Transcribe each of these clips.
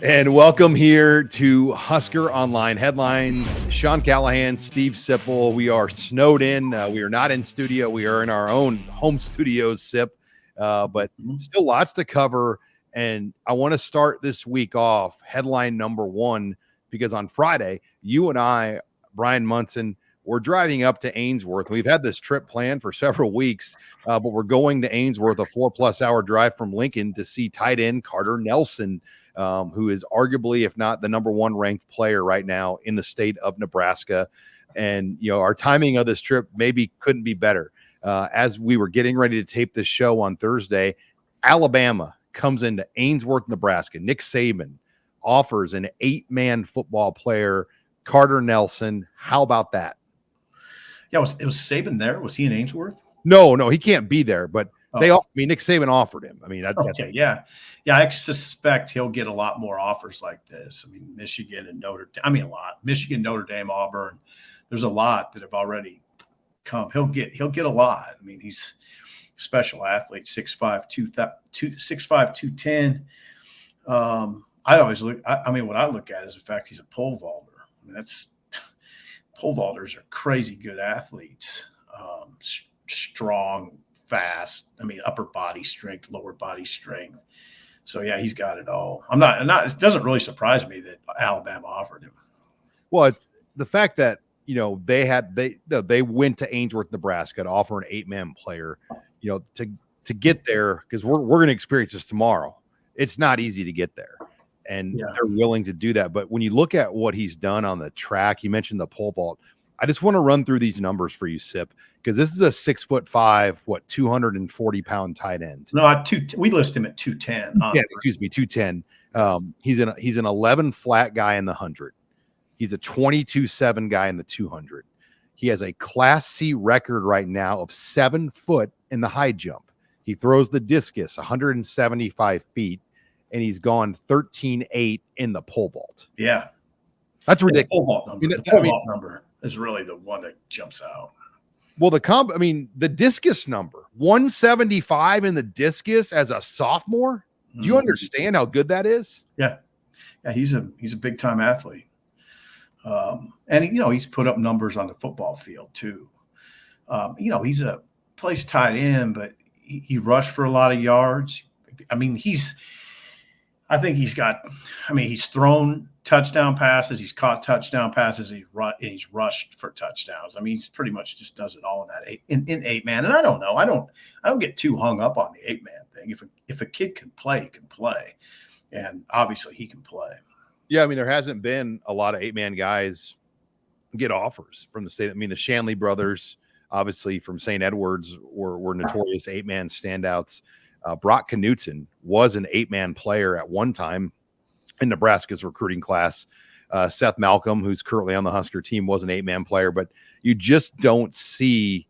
And welcome here to Husker Online Headlines. Sean Callahan, Steve Sipple. We are snowed in. We are not in studio. We are in our own home studios, Sip. But still lots to cover. And I want to start this week off headline number one, because on Friday, you and I, Brian Munson, we're driving up to Ainsworth. We've had this trip planned for several weeks, but we're going to Ainsworth, a 4+ hour drive from Lincoln, to see tight end Carter Nelson, who is arguably, if not the number one ranked player right now in the state of Nebraska. And, you know, our timing of this trip maybe couldn't be better. As we were getting ready to tape this show on Thursday, Alabama comes into Ainsworth, Nebraska. Nick Saban offers an 8-man football player, Carter Nelson. How about that? Yeah, it was Saban there? Was he in Ainsworth? No, he can't be there, but Nick Saban offered him. I mean, yeah. I suspect he'll get a lot more offers like this. I mean, Michigan and Notre Dame. I mean, a lot. Michigan, Notre Dame, Auburn. There's a lot that have already come. He'll get a lot. I mean, he's a special athlete, 6'5", 210. I always look. I mean, what I look at is the fact he's a pole vaulter. I mean, pole vaulters are crazy good athletes. Strong, fast. I mean, upper body strength, lower body strength. So yeah, he's got it all. It doesn't really surprise me that Alabama offered him. Well, it's the fact that, you know, they went to Ainsworth, Nebraska to offer an 8-man player, you know, to get there, because we're going to experience this tomorrow. It's not easy to get there, and they're willing to do that. But when you look at what he's done on the track, you mentioned the pole vault. I just want to run through these numbers for you, Sip, because this is a 6'5", 240-pound tight end. No, we list him at 210. Yeah, excuse me, 210. He's an 11 flat guy in the 100. He's a 22.7 guy in the 200. He has a Class C record right now of 7 foot in the high jump. He throws the discus 175 feet, and he's gone 13.8 in the pole vault. Yeah, that's ridiculous. The pole vault number. The pole vault number is really the one that jumps out. Well, the discus number, 175 in the discus as a sophomore. Do you understand how good that is? Yeah, he's a big time athlete, and you know, he's put up numbers on the football field too. You know, plays tight end, but he rushed for a lot of yards. I mean, he's thrown touchdown passes, he's caught touchdown passes, he's rushed for touchdowns. I mean, he's pretty much just does it all in 8-man. And I don't know. I don't get too hung up on the 8-man thing. If a kid can play, he can play. And obviously he can play. Yeah, I mean, there hasn't been a lot of 8-man guys get offers from the state. I mean, the Shanley brothers, obviously from St. Edwards, were notorious 8-man standouts. Brock Knutson was an 8-man player at one time in Nebraska's recruiting class. Seth Malcolm, who's currently on the Husker team, was an 8-man player, but you just don't see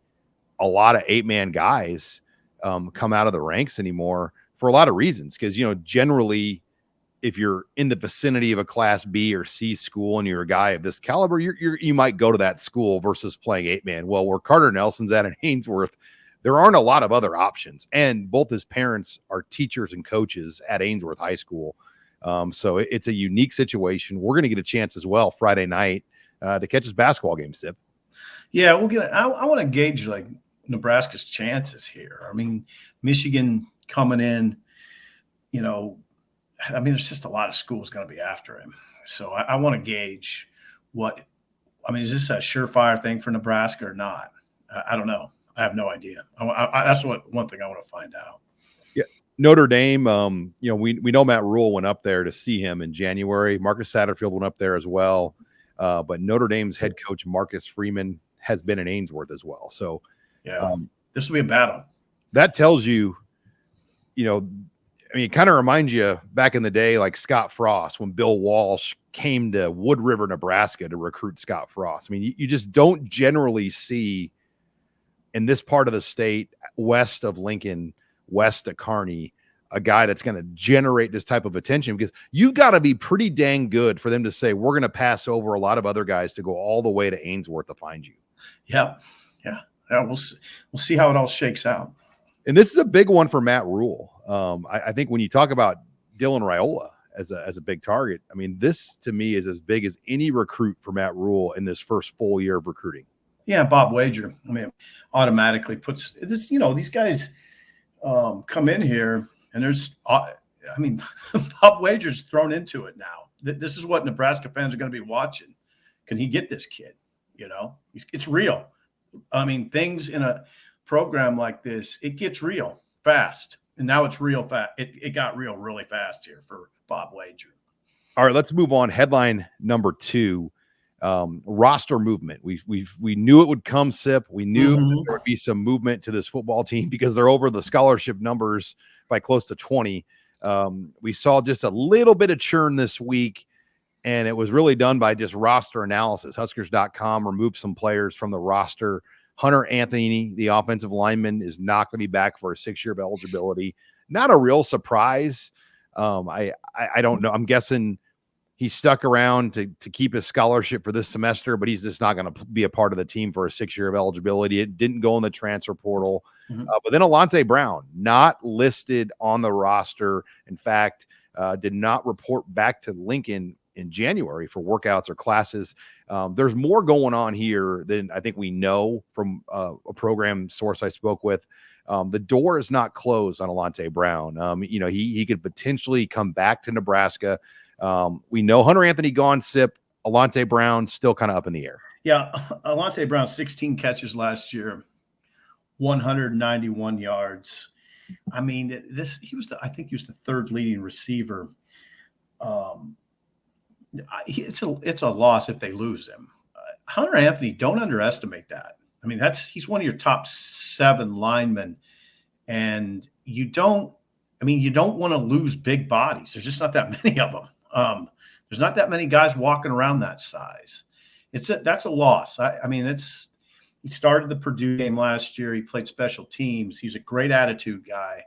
a lot of 8-man guys come out of the ranks anymore for a lot of reasons. Because, you know, generally, if you're in the vicinity of a Class B or C school and you're a guy of this caliber, you might go to that school versus playing 8-man. Well, where Carter Nelson's at in Ainsworth, there aren't a lot of other options. And both his parents are teachers and coaches at Ainsworth High School. So it's a unique situation. We're going to get a chance as well Friday night to catch his basketball game, Sip. Yeah, I want to gauge like Nebraska's chances here. I mean, Michigan coming in, you know, I mean, there's just a lot of schools going to be after him. So I want to gauge is this a surefire thing for Nebraska or not? I don't know. I have no idea. That's one thing I want to find out. Yeah. Notre Dame, you know, we know Matt Rule went up there to see him in January. Marcus Satterfield went up there as well. But Notre Dame's head coach, Marcus Freeman, has been in Ainsworth as well. So yeah, this will be a battle. That tells you, you know, I mean, it kind of reminds you back in the day, like Scott Frost, when Bill Walsh came to Wood River, Nebraska to recruit Scott Frost. I mean, you just don't generally see in this part of the state, west of Lincoln, west of Kearney, a guy that's going to generate this type of attention, because you've got to be pretty dang good for them to say, we're going to pass over a lot of other guys to go all the way to Ainsworth to find you. Yeah. We'll see how it all shakes out. And this is a big one for Matt Rule. I think when you talk about Dylan Raiola as a big target. I mean, this to me is as big as any recruit for Matt Rule in this first full year of recruiting. Yeah, Bob Wager, I mean, automatically puts this, these guys come in here and there's, Bob Wager's thrown into it now. This is what Nebraska fans are going to be watching. Can he get this kid? It's real. I mean, things in a program like this, it gets real fast. And now it's real fast. It got real really fast here for Bob Wager. All right, let's move on. Headline number 2. Roster movement. We knew it would come, Sip. We knew there would be some movement to this football team because they're over the scholarship numbers by close to 20. We saw just a little bit of churn this week, and it was really done by just roster analysis. Huskers.com removed some players from the roster. Hunter Anthony, the offensive lineman, is not going to be back for a 6 year of eligibility. Not a real surprise. I don't know. I'm guessing he stuck around to keep his scholarship for this semester, but he's just not going to be a part of the team for a 6 year of eligibility. It didn't go in the transfer portal. But then Alante Brown, not listed on the roster. In fact, did not report back to Lincoln in January for workouts or classes. There's more going on here than I think we know from a program source I spoke with. The door is not closed on Alante Brown. He could potentially come back to Nebraska. We know Hunter Anthony gone, Sip. Alante Brown still kind of up in the air. Yeah, Alante Brown, 16 catches last year, 191 yards. I mean, I think he was the third leading receiver. It's a loss if they lose him. Hunter Anthony, don't underestimate that. I mean, he's one of your top 7 linemen, and you don't want to lose big bodies. There's just not that many of them. There's not that many guys walking around that size. That's a loss. He started the Purdue game last year. He played special teams. He's a great attitude guy.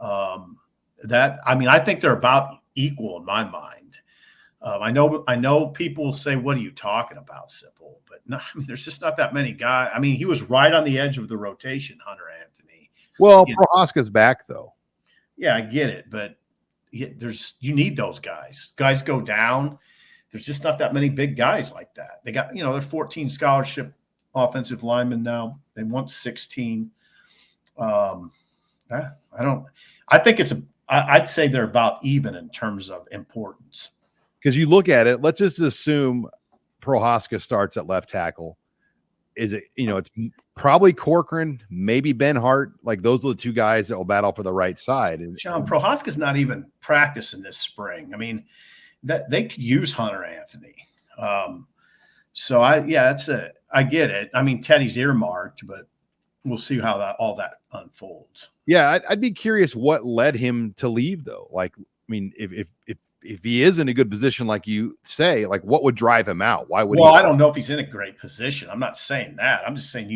I think they're about equal in my mind. I know people will say, "What are you talking about, Sipple?" But no, there's just not that many guys. I mean, he was right on the edge of the rotation, Hunter Anthony. Well, Prohaska's back though. Yeah, I get it, but you need those guys. Guys go down. There's just not that many big guys like that. They got, they're 14 scholarship offensive linemen now. They want 16. I think I'd say they're about even in terms of importance. Because you look at it, let's just assume Prohaska starts at left tackle. Is it, it's probably Corcoran, maybe Ben Hart. Like those are the 2 guys that will battle for the right side. And John, Prohaska's not even practicing this spring. I mean, that they could use Hunter Anthony. I get it. I mean, Teddy's earmarked, but we'll see how all that unfolds. Yeah, I'd be curious what led him to leave, though. Like, I mean, if he is in a good position, like you say, like what would drive him out? Why would? Well, I don't know if he's in a great position. I'm not saying that. I'm just saying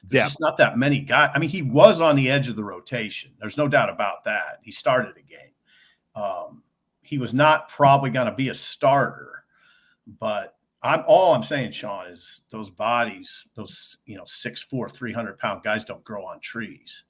there's just not that many guys. I mean, he was on the edge of the rotation. There's no doubt about that. He started a game. He was not probably going to be a starter, but all I'm saying, Sean, is those bodies, those 6'4", 300-pound guys don't grow on trees.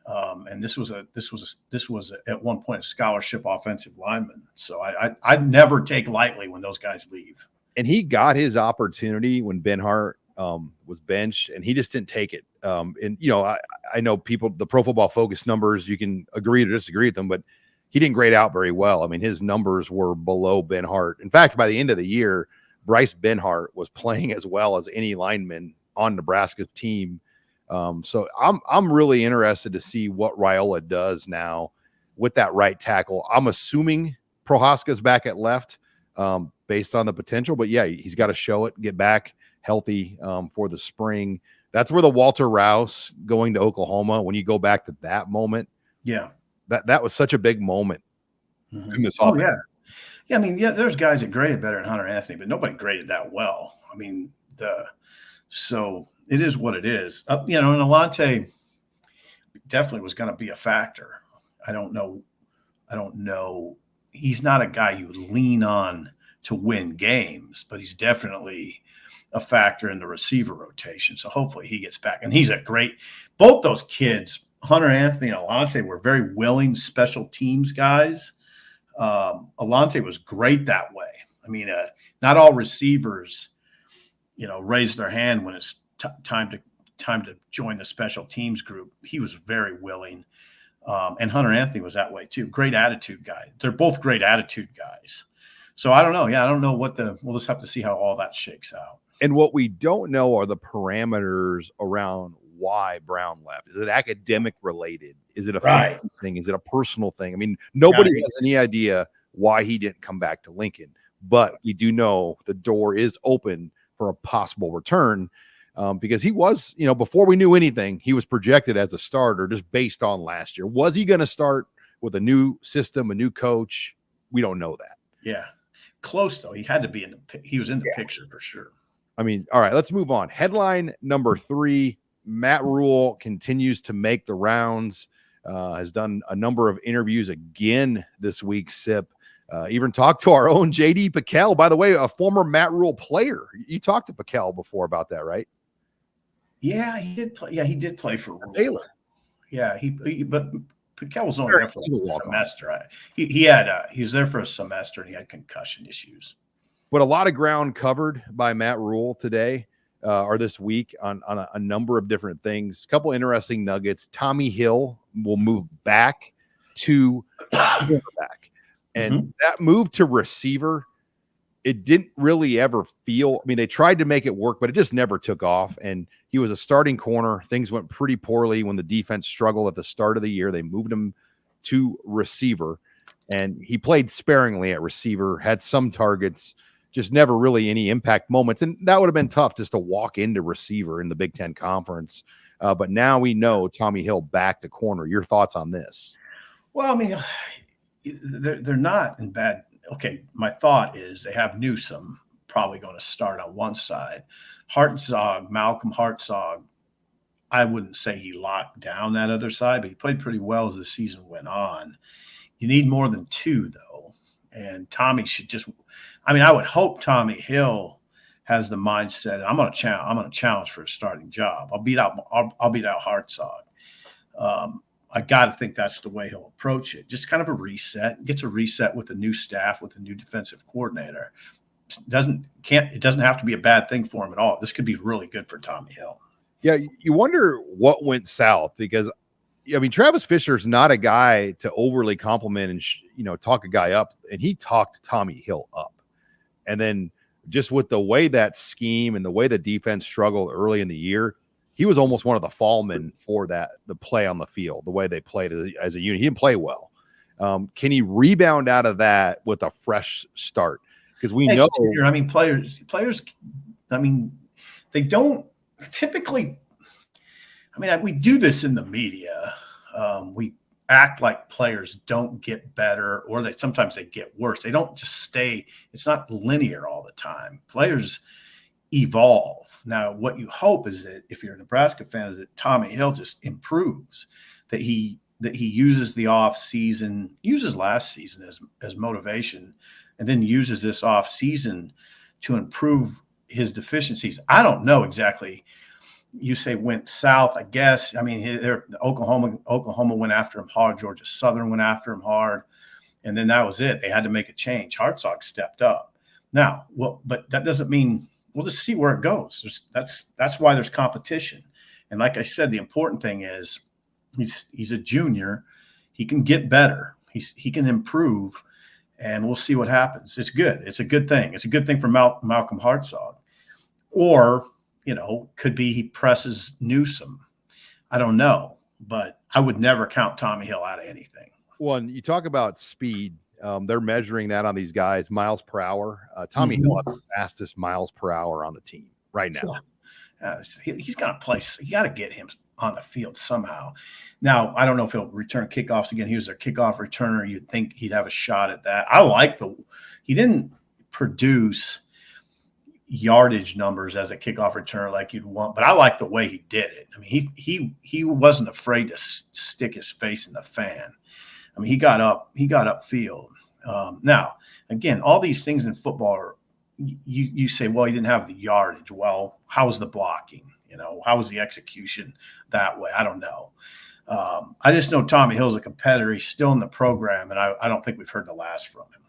And this was at one point a scholarship offensive lineman. So I'd never take lightly when those guys leave. And he got his opportunity when Ben Hart was benched, and he just didn't take it. I know people, the Pro Football Focus numbers, you can agree or disagree with them, but he didn't grade out very well. I mean, his numbers were below Ben Hart. In fact, by the end of the year, Bryce Benhart was playing as well as any lineman on Nebraska's team. So I'm really interested to see what Raiola does now with that right tackle. I'm assuming Prohaska's back at left based on the potential, but yeah, he's got to show it, get back healthy for the spring. That's where the Walter Rouse going to Oklahoma, when you go back to that moment. Yeah. That was such a big moment. In this offense. Yeah. Yeah. I mean, there's guys that graded better than Hunter Anthony, but nobody graded that well. I mean, so it is what it is. And Alante definitely was going to be a factor. I don't know. He's not a guy you lean on to win games, but he's definitely a factor in the receiver rotation. So hopefully he gets back. And he's both those kids, Hunter Anthony and Alante, were very willing special teams guys. Alante was great that way. I mean, not all receivers, raise their hand when it's time to join the special teams group. He was very willing. And Hunter Anthony was that way too. Great attitude guy. They're both great attitude guys. So I don't know. Yeah, I don't know we'll just have to see how all that shakes out. And what we don't know are the parameters around why Brown left. Is it academic related? Is it a Right. thing? Is it a personal thing? I mean, nobody has any idea why he didn't come back to Lincoln, but we do know the door is open for a possible return. Because he was, before we knew anything, he was projected as a starter just based on last year. Was he going to start with a new system, a new coach? We don't know that. Yeah. Close, though. He had to be he was in the picture for sure. I mean, all right, let's move on. Headline number 3, Matt Rule continues to make the rounds, has done a number of interviews again this week, Sip. Even talked to our own J.D. Piquel, by the way, a former Matt Rule player. You talked to Piquel before about that, right? Yeah, he did play. Yeah, he did play for Baylor. Yeah, but Piquel was only there for a semester. He was there for a semester and he had concussion issues. But a lot of ground covered by Matt Rule today or this week on a number of different things. A couple interesting nuggets. Tommy Hill will move back to quarterback. And that move to receiver, it didn't really ever feel. I mean, they tried to make it work, but it just never took off. And he was a starting corner. Things went pretty poorly when the defense struggled at the start of the year. They moved him to receiver, and he played sparingly at receiver, had some targets, just never really any impact moments. And that would have been tough just to walk into receiver in the Big Ten Conference. But now we know Tommy Hill back to corner. Your thoughts on this? Well, I mean, they're not in bad. Okay, my thought is they have Newsome probably going to start on one side. Malcolm Hartzog, I wouldn't say he locked down that other side, but he played pretty well as the season went on. You need more than 2, though. And Tommy should I would hope Tommy Hill has the mindset, I'm going to challenge for a starting job. I'll beat out Hartzog. I got to think that's the way he'll approach it. Just kind of a reset. Gets a reset with a new staff, with a new defensive coordinator. It doesn't have to be a bad thing for him at all. This could be really good for Tommy Hill. Yeah, you wonder what went south because, I mean, Travis Fisher's not a guy to overly compliment and talk a guy up, and he talked Tommy Hill up. And then just with the way that scheme and the way the defense struggled early in the year, he was almost one of the fallmen for the play on the field, the way they played as a unit. He didn't play well. Can he rebound out of that with a fresh start? Because we know, I mean, players, I mean, they don't typically, I mean, we do this in the media. We act like players don't get better or sometimes they get worse. They don't just stay. It's not linear all the time. Players evolve. Now, what you hope is that if you're a Nebraska fan, is that Tommy Hill just improves, that he uses the off season, uses last season as motivation, and then uses this off season to improve his deficiencies. I don't know exactly. You say went south, I guess. I mean, Oklahoma went after him hard. Georgia Southern went after him hard, and then that was it. They had to make a change. Hartzog stepped up. Now, but that doesn't mean. We'll just see where it goes. That's why there's competition. And like I said, the important thing is he's a junior. He can get better. He can improve, and we'll see what happens. It's good. It's a good thing. It's a good thing for Malcolm Hartzog. Or, could be he presses Newsome. I don't know, but I would never count Tommy Hill out of anything. Well, you talk about speed. They're measuring that on these guys, miles per hour. Tommy Hill has the fastest miles per hour on the team right now. He's got to play. You got to get him on the field somehow. Now, I don't know if he'll return kickoffs again. He was their kickoff returner. You'd think he'd have a shot at that. I like he didn't produce yardage numbers as a kickoff returner like you'd want, but I like the way he did it. I mean, he wasn't afraid to stick his face in the fan. I mean, he got upfield. Now, again, all these things in football are, you say, well, he didn't have the yardage. Well, how was the blocking? How was the execution that way? I don't know. I just know Tommy Hill's a competitor. He's still in the program, and I don't think we've heard the last from him.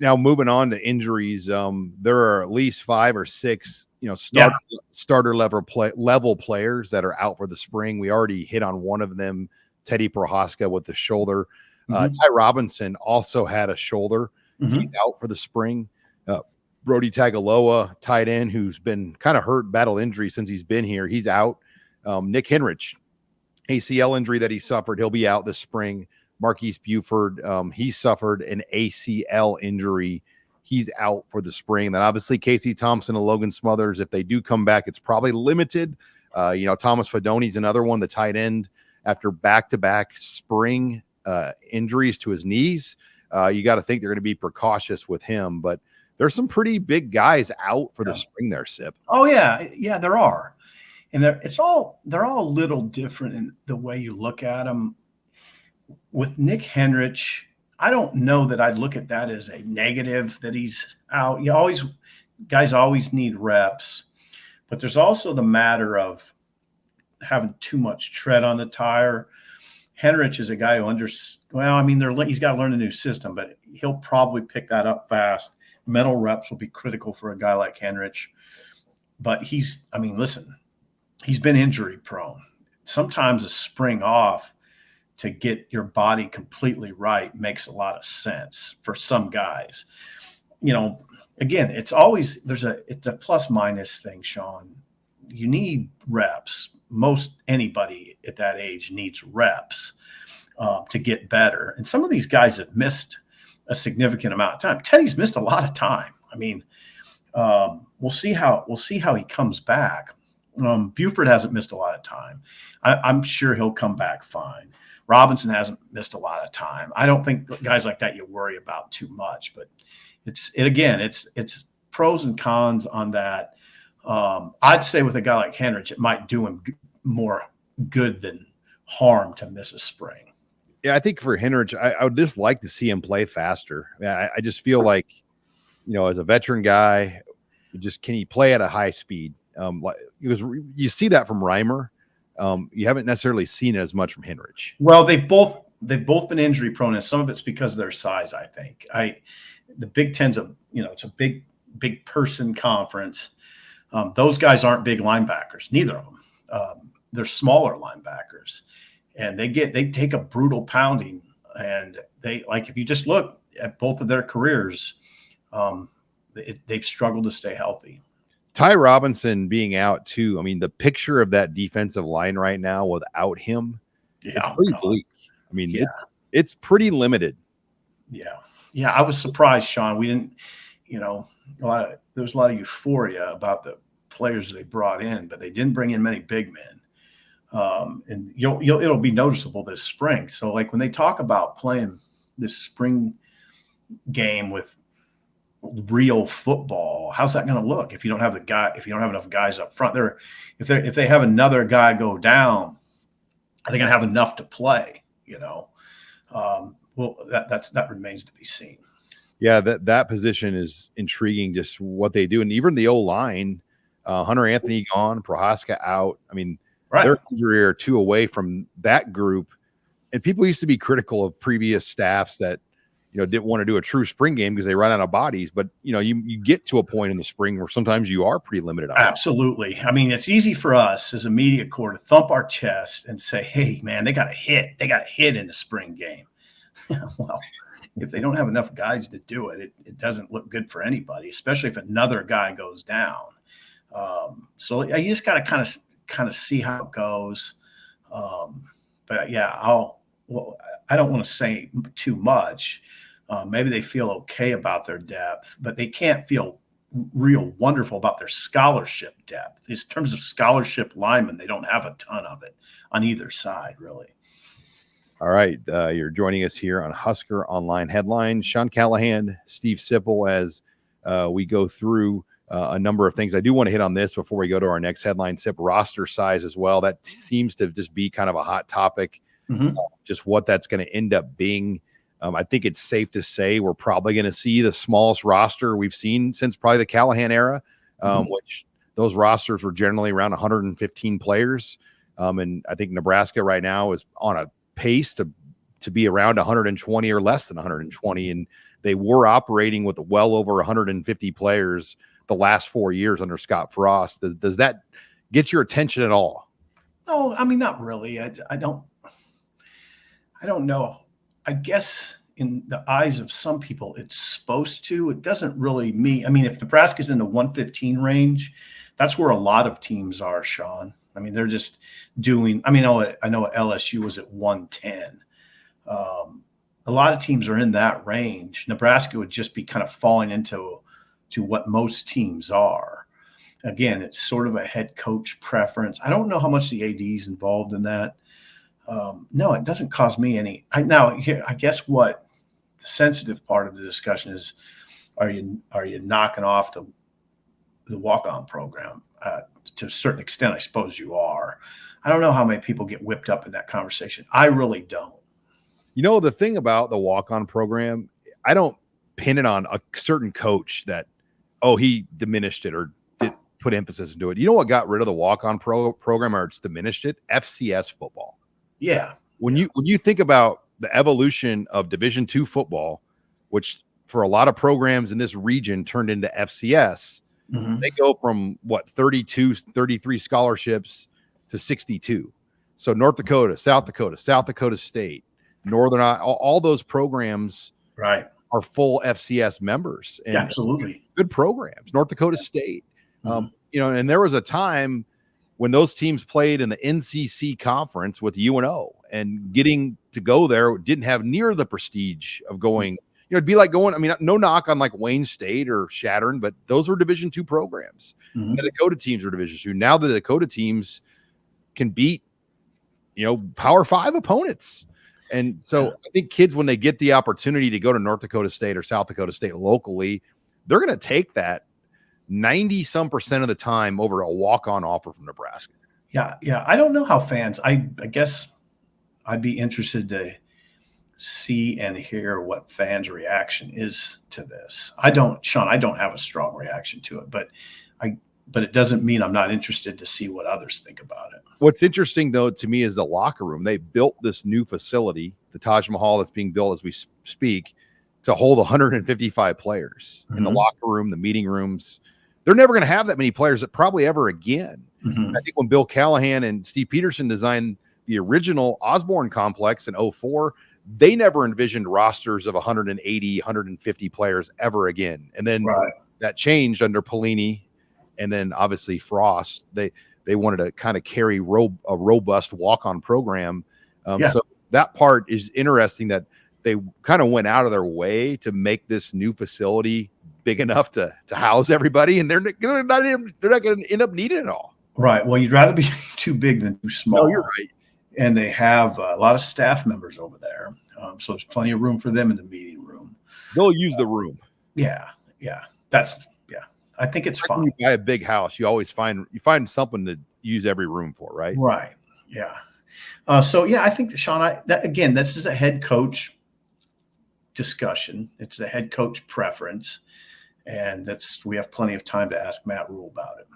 Now, moving on to injuries, there are at least 5 or 6, starter level players that are out for the spring. We already hit on one of them, Teddy Prohaska with the shoulder. Ty Robinson also had a shoulder. He's out for the spring. Brody Tagaloa, tight end, who's been kind of hurt, battle injury since he's been here. He's out. Nick Henrich, ACL injury that he suffered. He'll be out this spring. Marquise Buford, he suffered an ACL injury. He's out for the spring. Then obviously Casey Thompson and Logan Smothers, if they do come back, it's probably limited. Thomas Fedoni's another one, the tight end, after back-to-back spring injuries to his knees. You got to think they're going to be precautious with him, but there's some pretty big guys out for the spring there, Sip. Oh, yeah. Yeah, there are. And they're all a little different in the way you look at them. With Nick Henrich, I don't know that I'd look at that as a negative that he's out. Guys always need reps, but there's also the matter of having too much tread on the tire. Henrich is a guy who he's got to learn a new system, but he'll probably pick that up fast. Mental reps will be critical for a guy like Henrich, but he's been injury prone. Sometimes a spring off to get your body completely right makes a lot of sense for some guys. Again, it's a plus minus thing, Sean. You need reps. Most anybody at that age needs reps to get better. And some of these guys have missed a significant amount of time. Teddy's missed a lot of time. We'll see how he comes back. Buford hasn't missed a lot of time. I'm sure he'll come back fine. Robinson hasn't missed a lot of time. I don't think guys like that you worry about too much, but it's pros and cons on that. I'd say with a guy like Henrich, it might do him more good than harm to miss a spring. Yeah, I think for Henrich, I would just like to see him play faster. I just feel like, as a veteran guy, can he play at a high speed? Because you see that from Reimer. You haven't necessarily seen it as much from Henrich. Well, they've both been injury prone, and some of it's because of their size. I think the Big Ten's it's a big person conference. Those guys aren't big linebackers, neither of them. They're smaller linebackers, and they take a brutal pounding. And if you just look at both of their careers, they've struggled to stay healthy. Ty Robinson being out too. The picture of that defensive line right now without him, it's pretty bleak. It's pretty limited. Yeah. Yeah. I was surprised, Sean. We didn't, there was a lot of euphoria about the players they brought in, but they didn't bring in many big men. And it'll be noticeable this spring. So when they talk about playing this spring game with real football, how's that going to look if you don't have enough guys up front there? If they have another guy go down, are they going to have enough to play? That remains to be seen. Yeah, that position is intriguing, just what they do. And even the O-line, Hunter Anthony gone, Prohaska out. Their injury are 2 away from that group. And people used to be critical of previous staffs that, didn't want to do a true spring game because they run out of bodies. But, you get to a point in the spring where sometimes you are pretty limited. Absolutely. It's easy for us as a media corps to thump our chest and say, hey, man, they got a hit. They got a hit in the spring game. Well, if they don't have enough guys to do it, it doesn't look good for anybody, especially if another guy goes down. So you just got to kind of see how it goes. But yeah, I don't want to say too much. Maybe they feel okay about their depth, but they can't feel real wonderful about their scholarship depth. In terms of scholarship linemen, they don't have a ton of it on either side, really. All right. You're joining us here on Husker Online Headlines. Sean Callahan, Steve Sipple, as we go through a number of things. I do want to hit on this before we go to our next headline, Sip, roster size as well. That seems to just be kind of a hot topic, just what that's going to end up being. I think it's safe to say we're probably going to see the smallest roster we've seen since probably the Callahan era, which those rosters were generally around 115 players. And I think Nebraska right now is on a pace to be around 120 or less than 120. And they were operating with well over 150 players the last 4 years under Scott Frost. Does that get your attention at all? No, I mean, not really. I don't know. I guess in the eyes of some people, it's supposed to. It doesn't really mean. I mean, if Nebraska's in the 115 range, that's where a lot of teams are, Sean. I mean, they're just doing. I mean, I know LSU was at 110. A lot of teams are in that range. Nebraska would just be kind of falling into what most teams are. Again, it's sort of a head coach preference. I don't know how much the AD is involved in that. No, it doesn't cause me any. I guess what the sensitive part of the discussion is: are you knocking off the walk-on program? To a certain extent, I suppose you are. I don't know how many people get whipped up in that conversation. I really don't. You know, the thing about the walk-on program, I don't pin it on a certain coach that, he diminished it or did put emphasis into it. You know what got rid of the walk-on program or it's diminished it? FCS football. Yeah. When you think about the evolution of Division II football, which for a lot of programs in this region turned into FCS, they go from 33 scholarships to 62. So North Dakota, South Dakota State, Northern, all those programs are full FCS members. And absolutely good programs. North Dakota State, and there was a time when those teams played in the NCC conference with UNO, and getting to go there didn't have near the prestige of going. It'd be like going. I mean, no knock on like Wayne State or Shattern, but those were Division II programs. The Dakota teams were Division II. Now the Dakota teams can beat, Power 5 opponents. And so I think kids, when they get the opportunity to go to North Dakota State or South Dakota State locally, they're going to take that 90% of the time over a walk-on offer from Nebraska. Yeah. I don't know how fans. I guess I'd be interested to see and hear what fans' reaction is to this. Sean, I don't have a strong reaction to it, but it doesn't mean I'm not interested to see what others think about it. What's interesting, though, to me is the locker room. They built this new facility, the Taj Mahal that's being built as we speak, to hold 155 players in the locker room, the meeting rooms. They're never going to have that many players probably ever again. I think when Bill Callahan and Steve Peterson designed the original Osborne complex in 2004, they never envisioned rosters of 180, 150 players ever again. And then that changed under Pelini, and then obviously Frost. They wanted to kind of carry a robust walk-on program. So that part is interesting, that they kind of went out of their way to make this new facility big enough to house everybody, and they're not going to end up needing it all. Right. Well, you'd rather be too big than too small. No, you're right. And they have a lot of staff members over there. So there's plenty of room for them in the meeting room. They'll use the room. Yeah. I think it's fine. When you buy a big house, you always find something to use every room for, right? Right. Yeah. I think, Sean, this is a head coach discussion. It's the head coach preference. And we have plenty of time to ask Matt Rule about it.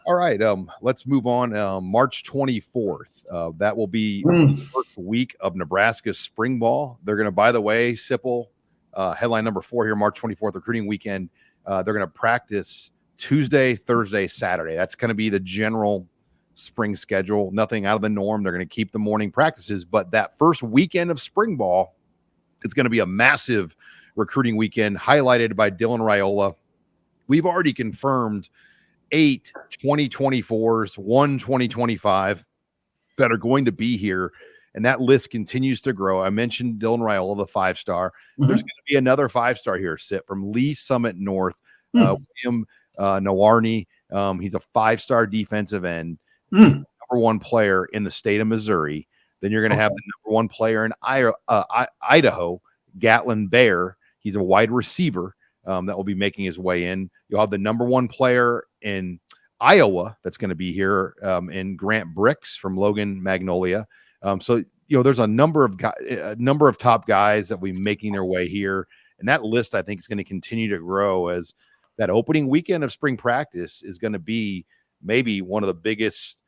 All right. Let's move on. March 24th. That will be the first week of Nebraska's spring ball. They're going to, by the way, Sipple, headline number 4 here, March 24th, recruiting weekend. They're going to practice Tuesday, Thursday, Saturday. That's going to be the general spring schedule. Nothing out of the norm. They're going to keep the morning practices, but that first weekend of spring ball, it's going to be a massive recruiting weekend highlighted by Dylan Raiola. We've already confirmed 8 2024s, 1 2025 that are going to be here, and that list continues to grow. I mentioned Dylan Raiola, the 5-star. There's going to be another 5-star here, from Lee Summit North, William Nawarni. He's a 5-star defensive end. He's the number 1 player in the state of Missouri. Then you're going to have the number 1 player in Idaho, Gatlin Bear. He's a wide receiver that will be making his way in. You'll have the number 1 player in Iowa that's going to be here, in Grant Bricks from Logan Magnolia. There's a number of top guys that will be making their way here, and that list I think is going to continue to grow, as that opening weekend of spring practice is going to be maybe one of the biggest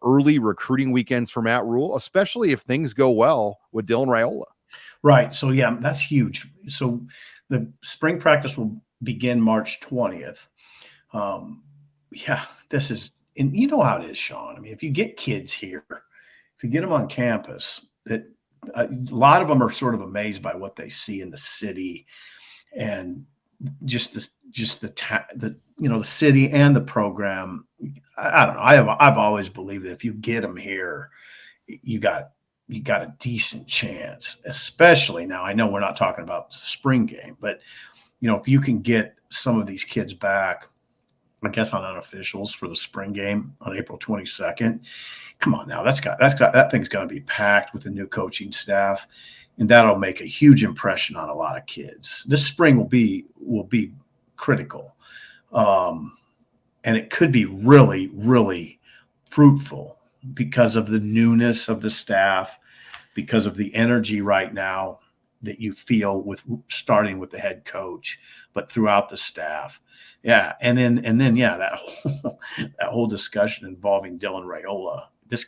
early recruiting weekends for Matt Rule, especially if things go well with Dylan Raiola. Right. So, yeah, that's huge. So the spring practice will begin March 20th. Yeah, this is, and you know how it is, Sean. I mean, if you get kids here, if you get them on campus, that a lot of them are sort of amazed by what they see in the city, and just the city and the program. I don't know. I've always believed that if you get them here, you got a decent chance. Especially now, I know we're not talking about the spring game, but if you can get some of these kids back, I guess on unofficials for the spring game on April 22nd. Come on now, that thing's going to be packed with the new coaching staff, and that'll make a huge impression on a lot of kids. This spring will be critical, and it could be really, really fruitful because of the newness of the staff, because of the energy right now that you feel with starting with the head coach, but throughout the staff. Yeah. And then, yeah, that whole discussion involving Dylan Raiola,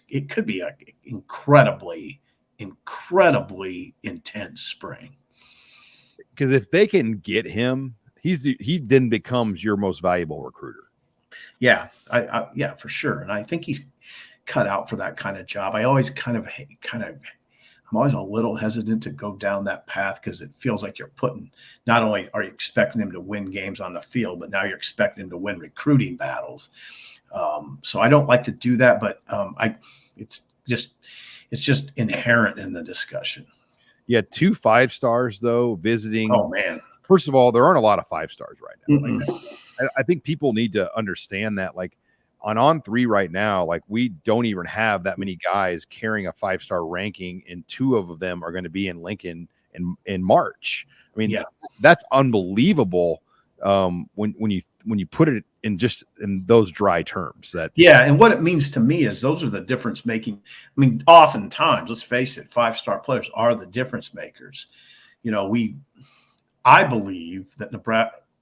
it could be an incredibly, incredibly intense spring. Because if they can get him, he then becomes your most valuable recruiter. Yeah. Yeah, for sure. And I think he's cut out for that kind of job. I always I'm always a little hesitant to go down that path because it feels like you're not only are you expecting him to win games on the field, but now you're expecting him to win recruiting battles. So I don't like to do that, but it's just inherent in the discussion. Yeah, 2 5-stars though visiting. Oh man! First of all, there aren't a lot of 5-stars right now. Like, I think people need to understand that. Like on 3 right now, like we don't even have that many guys carrying a 5-star ranking, and 2 of them are going to be in Lincoln in March. I mean, yeah, that's unbelievable. When you put it in just in those dry terms, and what it means to me is those are the difference making. I mean, oftentimes, let's face it, 5-star players are the difference makers. I believe that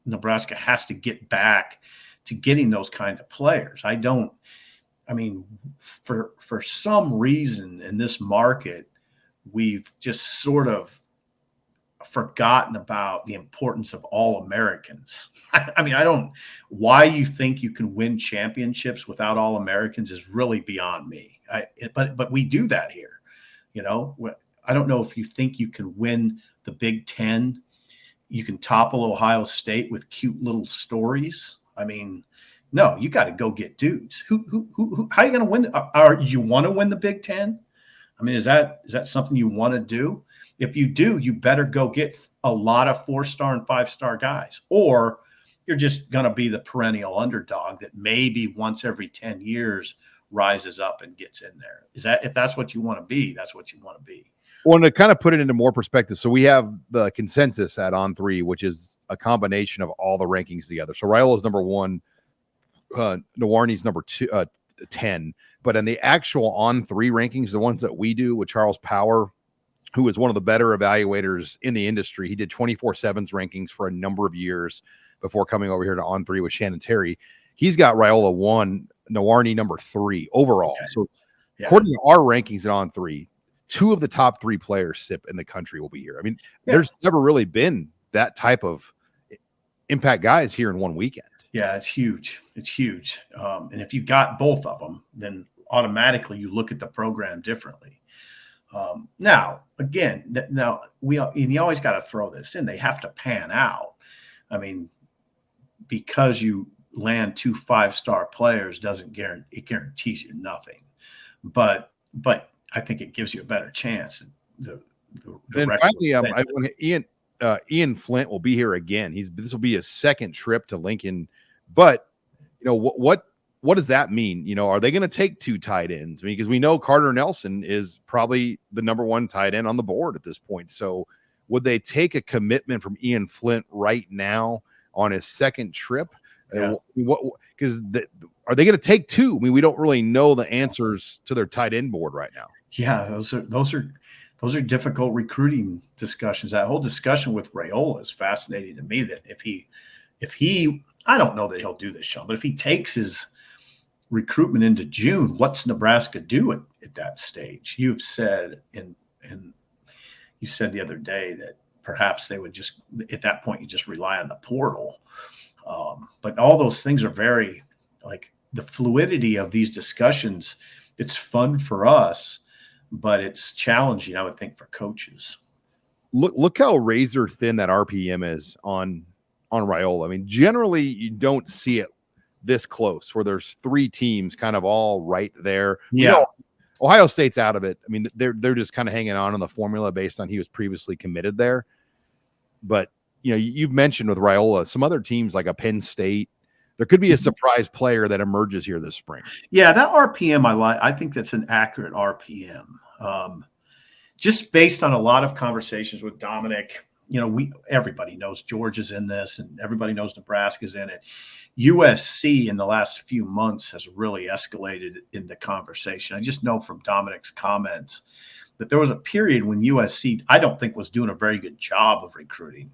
Nebraska has to get back to getting those kind of players. For some reason in this market, we've just sort of forgotten about the importance of all Americans. Why you think you can win championships without all Americans is really beyond me. But we do that here. I don't know if you think you can win the Big Ten. You can topple Ohio State with cute little stories. No, you got to go get dudes. How are you going to win? You want to win the Big Ten? Is that something you want to do? If you do, you better go get a lot of 4-star and 5-star guys, or you're just going to be the perennial underdog that maybe once every 10 years rises up and gets in there. If that's what you want to be, that's what you want to be. Well, to kind of put it into more perspective, so we have the consensus at On 3, which is a combination of all the rankings together. So Raiola's number 1, Nawarni's number 10, but in the actual On 3 rankings, the ones that we do with Charles Power, who is one of the better evaluators in the industry, he did 24/7's rankings for a number of years before coming over here to On 3 with Shannon Terry. He's got Raiola 1, Nawarni number 3 overall. Okay. So according to our rankings at On 3, 2 of the top 3 players SIP in the country will be here. There's never really been that type of impact guys here in one weekend. Yeah, it's huge. It's huge. And if you got both of them, then automatically you look at the program differently. Now, again, you always got to throw this in. They have to pan out. Because you land 2 5-star players it guarantees you nothing. But I think it gives you a better chance. Then finally, Ian Flint will be here again. This will be his second trip to Lincoln. But what does that mean? Are they going to take 2 tight ends? Because we know Carter Nelson is probably the number 1 tight end on the board at this point. So would they take a commitment from Ian Flint right now on his second trip? Yeah. Because are they going to take 2? We don't really know the answers to their tight end board right now. Yeah, those are difficult recruiting discussions. That whole discussion with Raiola is fascinating to me. That if he, I don't know that he'll do this, Sean, but if he takes his recruitment into June, what's Nebraska do at that stage? You've said and you said the other day that perhaps they would just, at that point, you just rely on the portal. But all those things are very, like, the fluidity of these discussions. It's fun for us, but it's challenging, I would think, for coaches. Look how razor thin that RPM is on Raiola. I mean, generally you don't see it this close where there's three teams kind of all right there. Yeah. You know, Ohio State's out of it. I mean, they're just kind of hanging on the formula based on he was previously committed there. But, you know, you've mentioned with Raiola, some other teams like a Penn State, there could be a surprise player that emerges here this spring. Yeah, that RPM I like. I think that's an accurate RPM. Just based on a lot of conversations with Dominic, you know, everybody knows Georgia's in this and everybody knows Nebraska's in it. USC in the last few months has really escalated in the conversation. I just know from Dominic's comments that there was a period when USC, I don't think, was doing a very good job of recruiting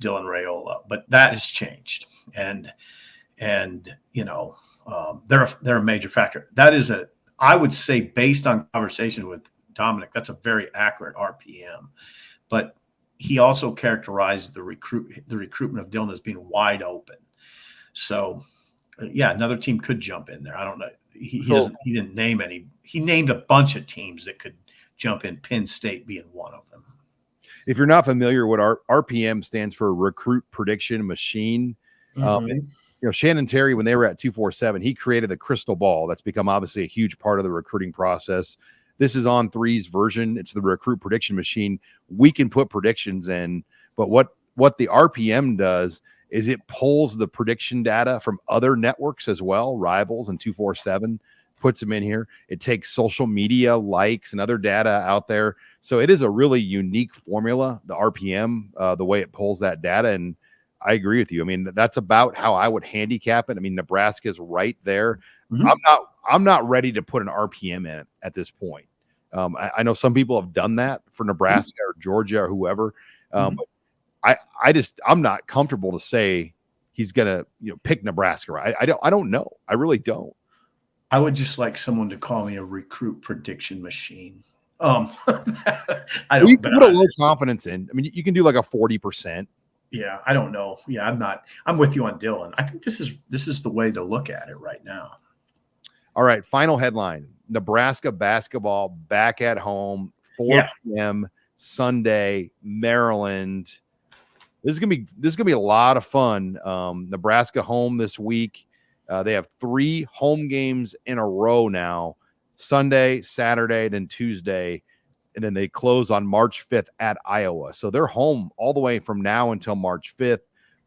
Dylan Raiola, but that has changed. And you know, they're a major factor. That is I would say, based on conversations with Dominic, that's a very accurate RPM. But he also characterized the recruitment of Dylan as being wide open. So, yeah, another team could jump in there. I don't know. He didn't name any. He named a bunch of teams that could jump in, Penn State being one of them. If you're not familiar, what RPM stands for Recruit Prediction Machine. Mm-hmm. You know, Shannon Terry, when they were at 247, he created the crystal ball. That's become obviously a huge part of the recruiting process. This is On3's version. It's the Recruit Prediction Machine. We can put predictions in, but what the RPM does is it pulls the prediction data from other networks as well, Rivals and 247, puts them in here. It takes social media likes and other data out there. So it is a really unique formula, the RPM, the way it pulls that data. And I agree with you. I mean, that's about how I would handicap it. I mean, Nebraska's right there. Mm-hmm. I'm not ready to put an RPM in at this point. I know some people have done that for Nebraska or Georgia or whoever. But I'm not comfortable to say he's gonna, you know, pick Nebraska. Right? I don't know. I really don't. I would just like someone to call me a recruit prediction machine. I don't. You can put a low confidence in. I mean, you can do like a 40%. Yeah, I don't know. Yeah, I'm with you on Dylan. I think this is the way to look at it right now. All right, final headline: Nebraska basketball back at home, 4 p.m. Sunday, Maryland. This is gonna be a lot of fun. Nebraska home this week. They have 3 home games in a row now: Sunday, Saturday, then Tuesday, and then they close on March 5th at Iowa. So they're home all the way from now until March 5th.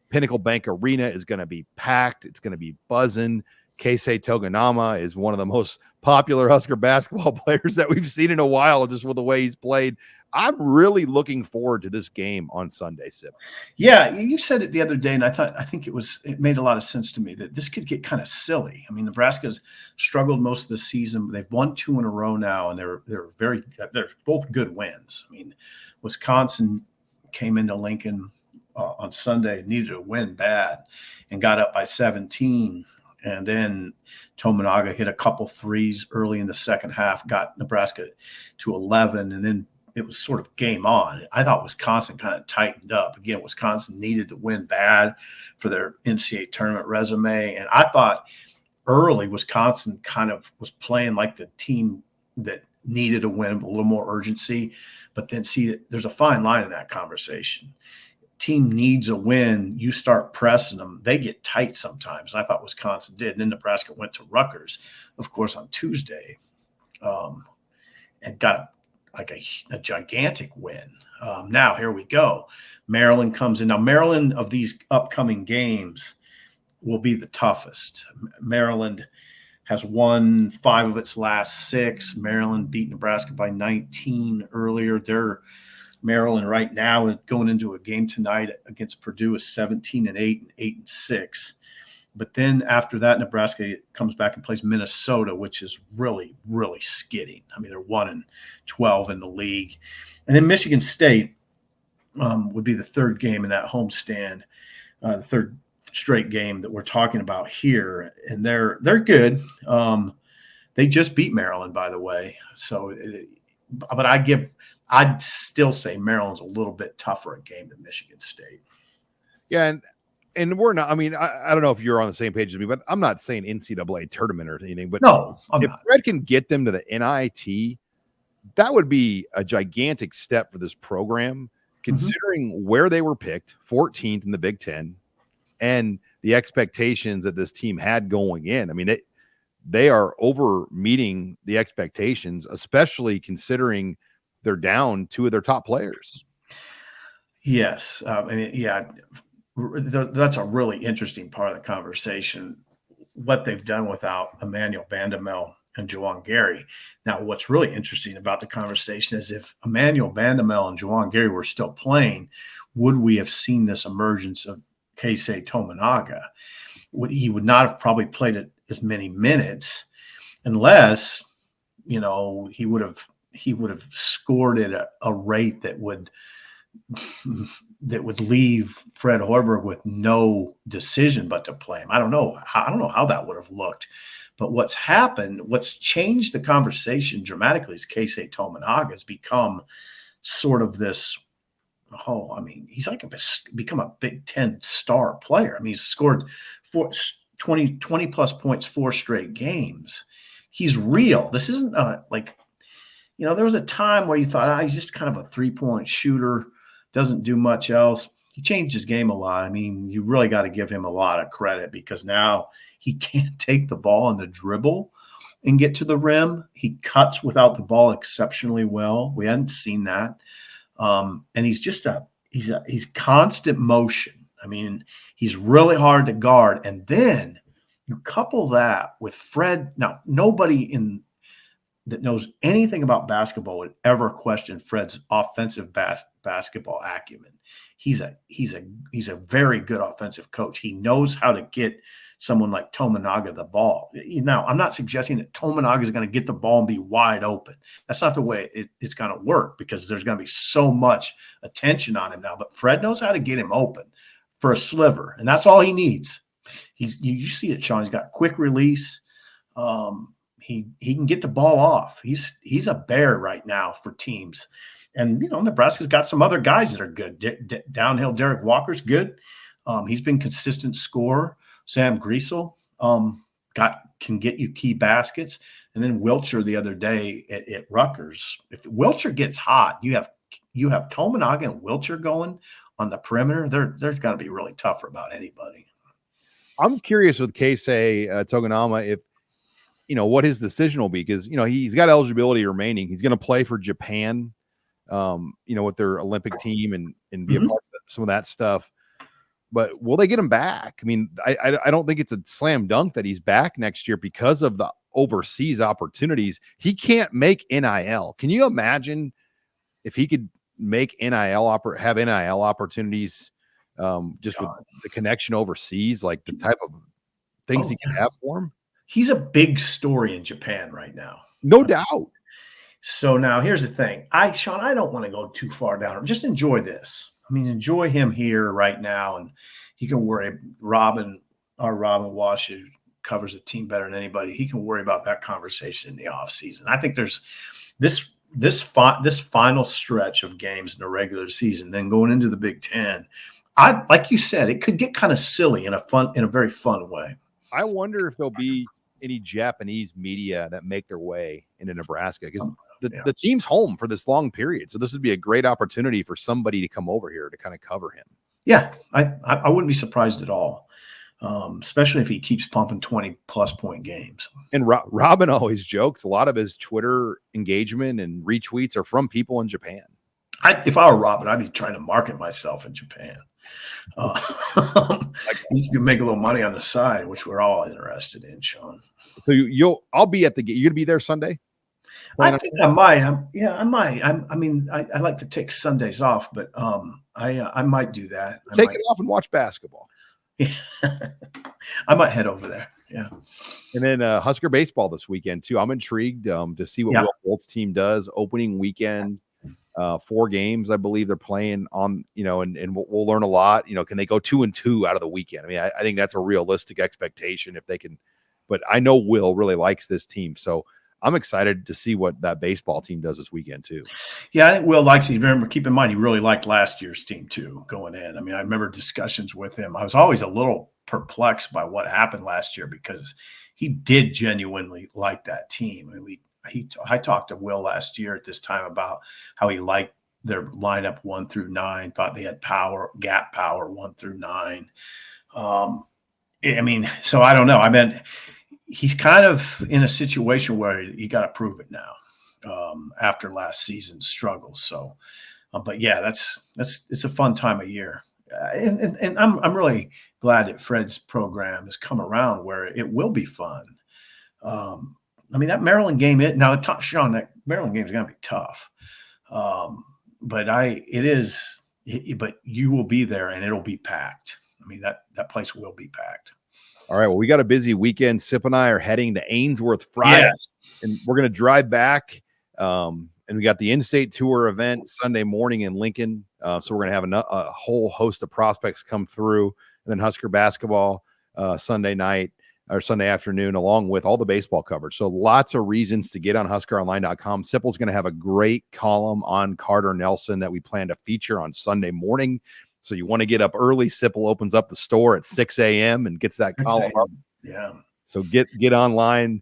Pinnacle Bank Arena is going to be packed. It's going to be buzzing. Keisei Toganama is one of the most popular Husker basketball players that we've seen in a while, just with the way he's played. I'm really looking forward to this game on Sunday, Sip. Yeah, you said it the other day, and I think it made a lot of sense to me that this could get kind of silly. I mean, Nebraska's struggled most of the season. They've won 2 in a row now, and they're both good wins. I mean, Wisconsin came into Lincoln on Sunday, needed a win bad, and got up by 17. And then Tominaga hit a couple threes early in the second half, got Nebraska to 11, and then it was sort of game on. I thought Wisconsin kind of tightened up. Again, Wisconsin needed to win bad for their NCAA tournament resume. And I thought early Wisconsin kind of was playing like the team that needed a win, a little more urgency. But then there's a fine line in that conversation. Team needs a win, you start pressing them, they get tight sometimes. And I thought Wisconsin did. And then Nebraska went to Rutgers, of course, on Tuesday, and got a gigantic win. Now, here we go. Maryland comes in. Now, Maryland of these upcoming games will be the toughest. Maryland has won 5 of its last 6. Maryland beat Nebraska by 19 earlier. Maryland right now is going into a game tonight against Purdue is 17-8 and 8-6. But then after that, Nebraska comes back and plays Minnesota, which is really, really skidding. I mean, they're 1-12 in the league. And then Michigan State would be the third game in that homestand, the straight game that we're talking about here, and they're good. They just beat Maryland, by the way. So, but I'd still say Maryland's a little bit tougher a game than Michigan State. Yeah, and we're not. I mean, I don't know if you're on the same page as me, but I'm not saying NCAA tournament or anything. But no, if Fred can get them to the NIT, that would be a gigantic step for this program, considering where they were picked, 14th in the Big Ten, and the expectations that this team had going in. I mean, they are over meeting the expectations, especially considering they're down two of their top players. Yes. That's a really interesting part of the conversation, what they've done without Emmanuel Bandamel and Juwan Gary. Now, what's really interesting about the conversation is if Emmanuel Bandamel and Juwan Gary were still playing, would we have seen this emergence of Keisei Tominaga? He would not have probably played it as many minutes unless, he would have scored at a rate that would leave Fred Hoiberg with no decision but to play him. I don't know how that would have looked. But what's changed the conversation dramatically is Keisei Tominaga has become sort of this, he's become a Big Ten star player. I mean, he's scored 20 plus points 4 straight games. He's real. This isn't there was a time where you thought, he's just kind of a 3-point shooter, doesn't do much else. He changed his game a lot. I mean, you really got to give him a lot of credit because now he can't take the ball on the dribble and get to the rim. He cuts without the ball exceptionally well. We hadn't seen that. And he's just he's constant motion. I mean, he's really hard to guard. And then you couple that with Fred. Now, nobody that knows anything about basketball would ever question Fred's offensive basketball acumen. He's a very good offensive coach. He knows how to get someone like Tominaga the ball. Now, I'm not suggesting that Tominaga is going to get the ball and be wide open. That's not the way it's going to work because there's going to be so much attention on him now. But Fred knows how to get him open for a sliver, and that's all he needs. You see it, Sean. He's got quick release. He can get the ball off. He's a bear right now for teams. And, Nebraska's got some other guys that are good. Downhill, Derek Walker's good. He's been consistent scorer. Sam Griesel can get you key baskets. And then Wilcher the other day at Rutgers. If Wilcher gets hot, you have Tominaga and Wilcher going on the perimeter. There's got to be really tough for about anybody. I'm curious with Keisei Tominaga if, what his decision will be because, he's got eligibility remaining. He's going to play for Japan, with their Olympic team and be a part of some of that stuff. But will they get him back? I mean, I don't think it's a slam dunk that he's back next year because of the overseas opportunities. He can't make NIL. Can you imagine if he could make have NIL opportunities just with the connection overseas, like the type of things he can have for him? He's a big story in Japan right now. No doubt. So now here's the thing. Sean, I don't want to go too far down. Just enjoy this. I mean, enjoy him here right now. And he can worry. Robin Walsh, who covers the team better than anybody, he can worry about that conversation in the offseason. I think there's this final stretch of games in the regular season, then going into the Big Ten. Like you said, it could get kind of silly in a very fun way. I wonder if there'll be any Japanese media that make their way into Nebraska because the team's home for this long period. So this would be a great opportunity for somebody to come over here to kind of cover him. Yeah, I wouldn't be surprised at all, especially if he keeps pumping 20-plus point games. And Robin always jokes. A lot of his Twitter engagement and retweets are from people in Japan. If I were Robin, I'd be trying to market myself in Japan. You can make a little money on the side, which we're all interested in, Sean. So I'll be at the game. You're gonna be there Sunday? I think I might. I might. I like to take Sundays off, but I might do that. Take it off and watch basketball. Yeah. I might head over there. Yeah. And then Husker baseball this weekend too. I'm intrigued to see what Will Bolt's team does opening weekend. 4 games, I believe they're playing on, and we'll learn a lot. Can they go 2-2 out of the weekend? I mean, I think that's a realistic expectation if they can, but I know Will really likes this team. So I'm excited to see what that baseball team does this weekend too. Yeah, I think Will likes it. Remember, keep in mind, he really liked last year's team too going in. I mean, I remember discussions with him. I was always a little perplexed by what happened last year because he did genuinely like that team. I mean, I talked to Will last year at this time about how he liked their lineup 1 through 9, thought they had gap power 1 through 9. I mean, so I don't know. I mean, he's kind of in a situation where you got to prove it now after last season's struggles. So, but yeah, it's a fun time of year. And I'm really glad that Fred's program has come around where it will be fun. I mean, that Maryland game, Sean, that Maryland game is going to be tough. But you will be there and it'll be packed. I mean, that place will be packed. All right. Well, we got a busy weekend. Sip and I are heading to Ainsworth Friday, and we're going to drive back. And we got the in-state tour event Sunday morning in Lincoln. So we're going to have a whole host of prospects come through, and then Husker basketball Sunday night or Sunday afternoon, along with all the baseball coverage. So lots of reasons to get on HuskerOnline.com. Sipple's going to have a great column on Carter Nelson that we plan to feature on Sunday morning. So you want to get up early. Sipple opens up the store at 6 a.m. and gets that column up. Yeah. So get online.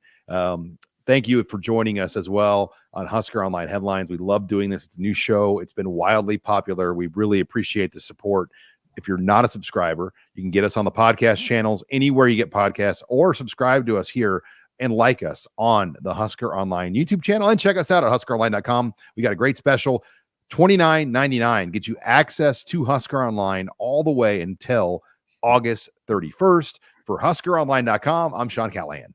Thank you for joining us as well on Husker Online Headlines. We love doing this. It's a new show. It's been wildly popular. We really appreciate the support. If you're not a subscriber, you can get us on the podcast channels, anywhere you get podcasts, or subscribe to us here and like us on the Husker Online YouTube channel, and check us out at HuskerOnline.com. We got a great special, $29.99, get you access to Husker Online all the way until August 31st. For HuskerOnline.com, I'm Sean Callahan.